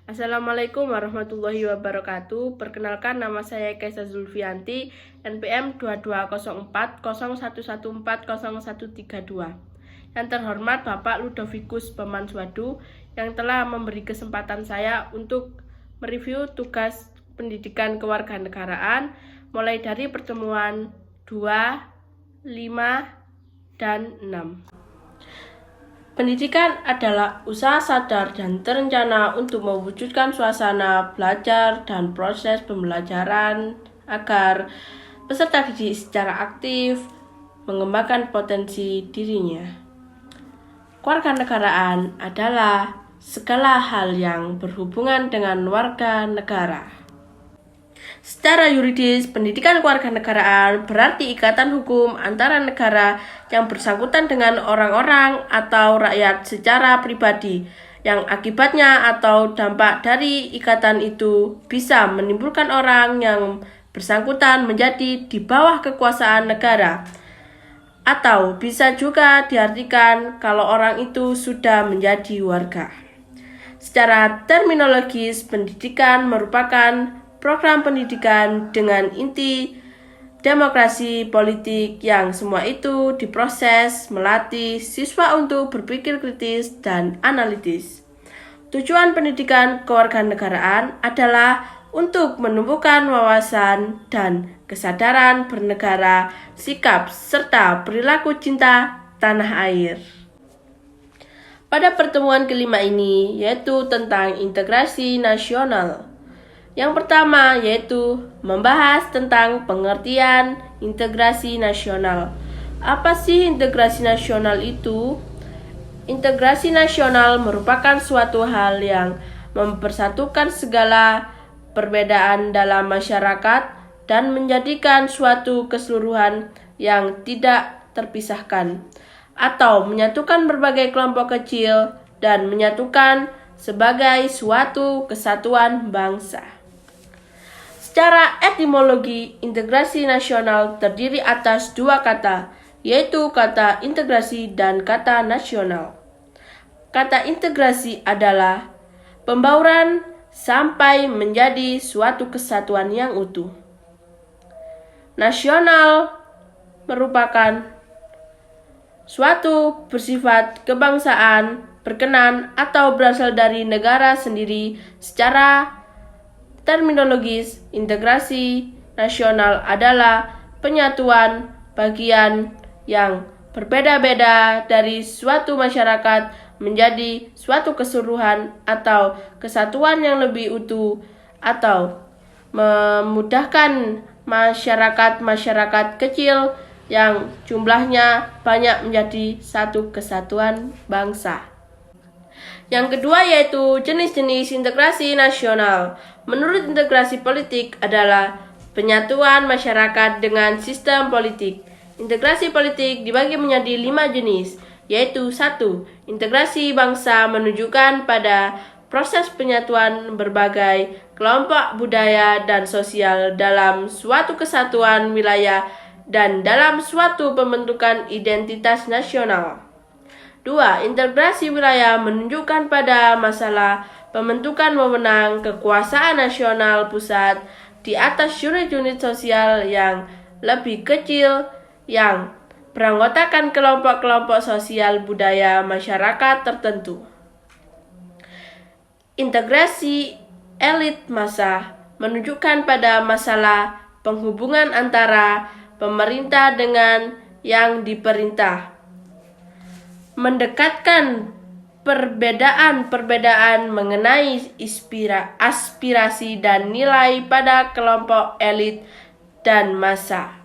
Assalamualaikum warahmatullahi wabarakatuh. Perkenalkan, nama saya Kaisa Zulfianti, NPM 220401140132. Yang terhormat Bapak Ludovicus Bamanswadu yang telah memberi kesempatan saya untuk mereview tugas pendidikan kewarganegaraan mulai dari pertemuan 2, 5, dan 6. Pendidikan adalah usaha sadar dan terencana untuk mewujudkan suasana belajar dan proses pembelajaran agar peserta didik secara aktif mengembangkan potensi dirinya. Kewarganegaraan adalah segala hal yang berhubungan dengan warga negara. Secara yuridis, pendidikan kewarganegaraan berarti ikatan hukum antara negara yang bersangkutan dengan orang-orang atau rakyat secara pribadi, yang akibatnya atau dampak dari ikatan itu bisa menimbulkan orang yang bersangkutan menjadi di bawah kekuasaan negara. Atau bisa juga diartikan kalau orang itu sudah menjadi warga. Secara terminologis, pendidikan merupakan program pendidikan dengan inti demokrasi politik yang semua itu diproses melatih siswa untuk berpikir kritis dan analitis. Tujuan pendidikan kewarganegaraan adalah untuk menumbuhkan wawasan dan kesadaran bernegara, sikap serta perilaku cinta tanah air. Pada pertemuan kelima ini yaitu tentang integrasi nasional. Yang pertama yaitu membahas tentang pengertian integrasi nasional. Apa sih integrasi nasional itu? Integrasi nasional merupakan suatu hal yang mempersatukan segala perbedaan dalam masyarakat dan menjadikan suatu keseluruhan yang tidak terpisahkan, atau menyatukan berbagai kelompok kecil dan menyatukan sebagai suatu kesatuan bangsa. Secara etimologi, integrasi nasional terdiri atas dua kata, yaitu kata integrasi dan kata nasional. Kata integrasi adalah pembauran sampai menjadi suatu kesatuan yang utuh. Nasional merupakan suatu bersifat kebangsaan, berkenan, atau berasal dari negara sendiri. Secara terminologis, integrasi nasional adalah penyatuan bagian yang berbeda-beda dari suatu masyarakat menjadi suatu keseluruhan atau kesatuan yang lebih utuh, atau memudahkan masyarakat kecil yang jumlahnya banyak menjadi satu kesatuan bangsa. Yang kedua yaitu jenis-jenis integrasi nasional. Menurut integrasi politik adalah penyatuan masyarakat dengan sistem politik. Integrasi politik dibagi menjadi 5 jenis, yaitu 1. Integrasi bangsa menunjukkan pada proses penyatuan berbagai kelompok budaya dan sosial dalam suatu kesatuan wilayah dan dalam suatu pembentukan identitas nasional. 2. Integrasi wilayah menunjukkan pada masalah pembentukan wewenang kekuasaan nasional pusat di atas unit-unit sosial yang lebih kecil yang beranggotakan kelompok-kelompok sosial budaya masyarakat tertentu. Integrasi elit massa menunjukkan pada masalah penghubungan antara pemerintah dengan yang diperintah, mendekatkan perbedaan-perbedaan mengenai aspirasi dan nilai pada kelompok elit dan massa.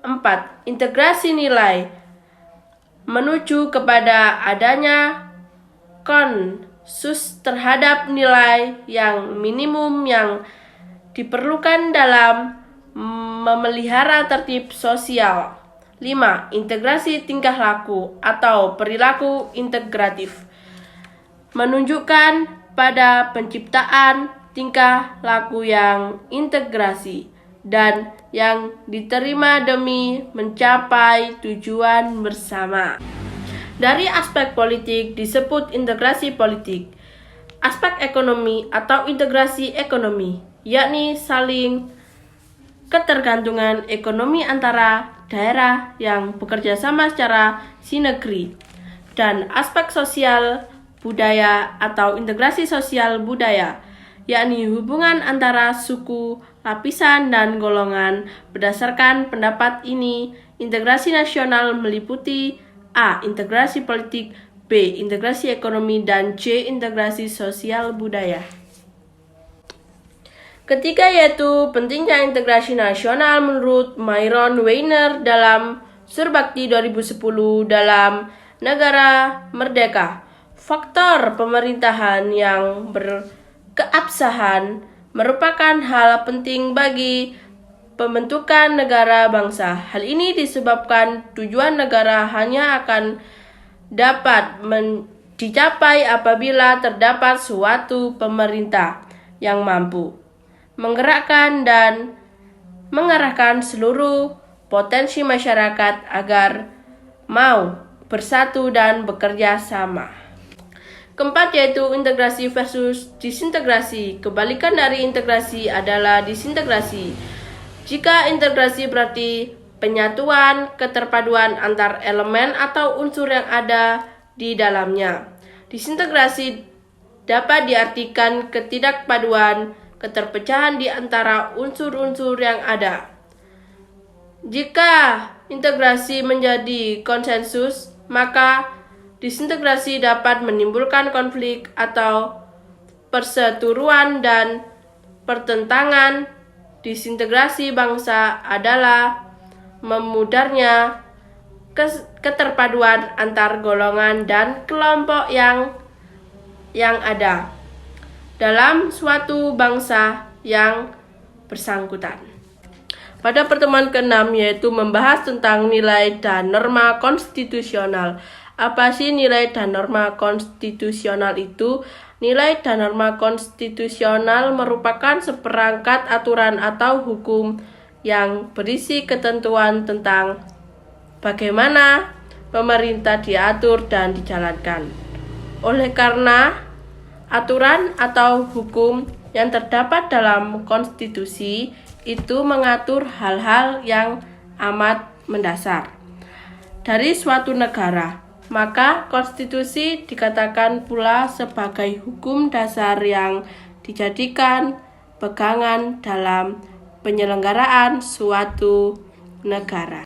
4. Integrasi nilai menuju kepada adanya konsensus terhadap nilai yang minimum yang diperlukan dalam memelihara tertib sosial. 5. Integrasi tingkah laku atau perilaku integratif menunjukkan pada penciptaan tingkah laku yang integrasi dan yang diterima demi mencapai tujuan bersama. Dari aspek politik disebut integrasi politik. aspek ekonomi atau integrasi ekonomi, yakni saling ketergantungan ekonomi antara daerah yang bekerja sama secara sinergi, dan aspek sosial budaya atau integrasi sosial budaya, yakni hubungan antara suku, lapisan, dan golongan. Berdasarkan pendapat ini, integrasi nasional meliputi A. Integrasi politik, B. Integrasi ekonomi, dan C. Integrasi sosial budaya. Ketiga yaitu pentingnya integrasi nasional menurut Myron Weiner dalam Surbakti 2010 dalam Negara Merdeka. Faktor pemerintahan yang berkeabsahan merupakan hal penting bagi pembentukan negara bangsa. Hal ini disebabkan tujuan negara hanya akan dapat dicapai apabila terdapat suatu pemerintah yang mampu menggerakkan dan mengarahkan seluruh potensi masyarakat agar mau bersatu dan bekerja sama. Keempat yaitu integrasi versus disintegrasi. Kebalikan dari integrasi adalah disintegrasi. Jika integrasi berarti penyatuan, keterpaduan antar elemen atau unsur yang ada di dalamnya. Disintegrasi dapat diartikan ketidakpaduan, keterpecahan di antara unsur-unsur yang ada. Jika integrasi menjadi konsensus, maka disintegrasi dapat menimbulkan konflik atau perseteruan dan pertentangan. Disintegrasi bangsa adalah memudarnya keterpaduan antar golongan dan kelompok yang ada dalam suatu bangsa yang bersangkutan. Pada pertemuan ke-6 yaitu membahas tentang nilai dan norma konstitusional. Apa sih nilai dan norma konstitusional itu? Nilai dan norma konstitusional merupakan seperangkat aturan atau hukum yang berisi ketentuan tentang bagaimana pemerintah diatur dan dijalankan. Oleh karena aturan atau hukum yang terdapat dalam konstitusi itu mengatur hal-hal yang amat mendasar dari suatu negara, maka konstitusi dikatakan pula sebagai hukum dasar yang dijadikan pegangan dalam penyelenggaraan suatu negara.